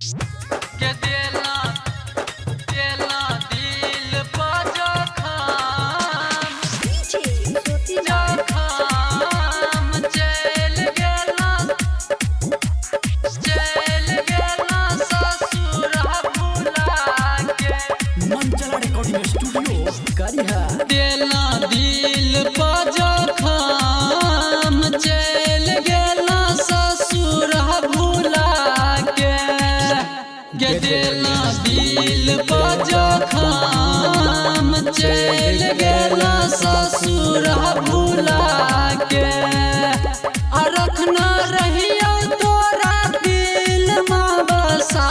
के देला देला दिल पर जखम जखम चल गेला ससुर भुला के मंचला रिकॉर्डिंग स्टूडियो करिहा देला दिल पर जखम चल गेला ससुर भुला के देला दिल पर जखम चल गेला ससुर भुला के रखना रहियो तोरा दिल में बसा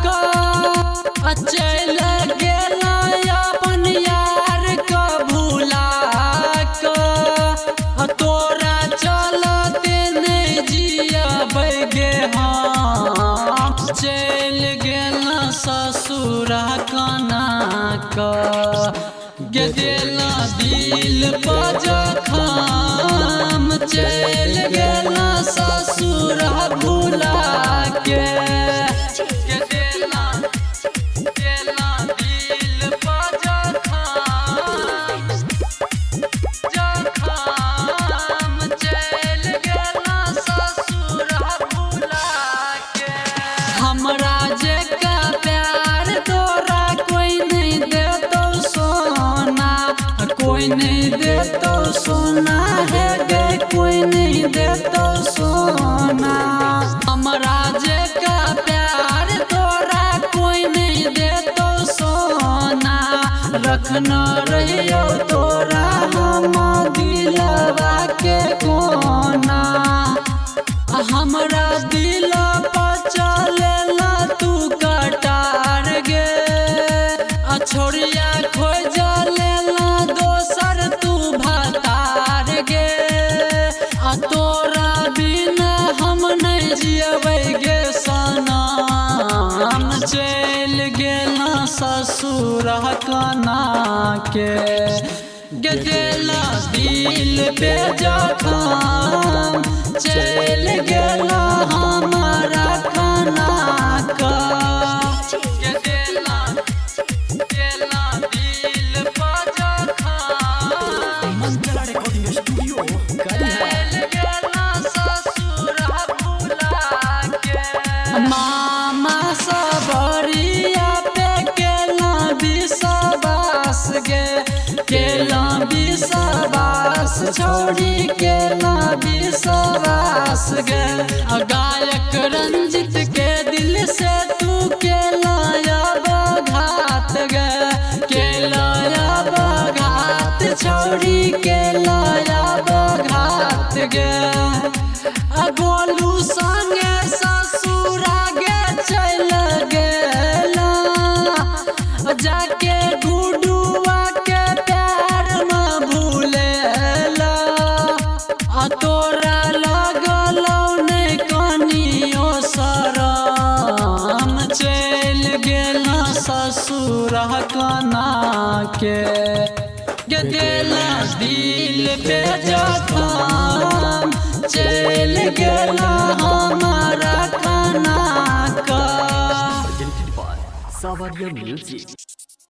कर चल गेला अपन यार का भुला कर तोरा चलते नहीं जियबै गे हम चल गेला ससुर कना का गे देला दिल पर जखम चल गेला ससुर भुला के देला देला दिल पर जखम जखम चल गेला ससुर भुला के हमरा जेका प्यार तोरा कोई नहीं देतो सोना कोई नहीं देतो सोना है गे कोई नहीं देतो सोना हमरा जेका प्यार तोरा कोई नहीं देतो सोना रखना रहियो तोरा हम दिलवा के कोना हमरा दिल पर चलेला तू कटार गे छोड़िया खोज लेला दोसर तू भतार गे तोरा बिना हम नहीं जियबै गे सनम चल गेला ससुर कना के गे देला दिल पे जखम चल गेला हमारा कना का गे देला देला दिल पर जखम मंचला रिकॉर्डिंग स्टूडियो करिहा चल गेला ससुर भुला के मामा सबरिया पे केला विश्वास गे केला विश्वास छोड़ी केला विश्वास गे गायक रंजित के दिल से तू केला घात गे केला घात छोड़ी केला घात गे गोलू संगे ससुरा गे चल गेला जाके गुडुआ के प्यार में भूलेला तोरा लगलौ नहीं कनियो शरम चल गेला ससुर कना के गे देला दिल पे जखम चल गेला हमारा कना का Sabarya Music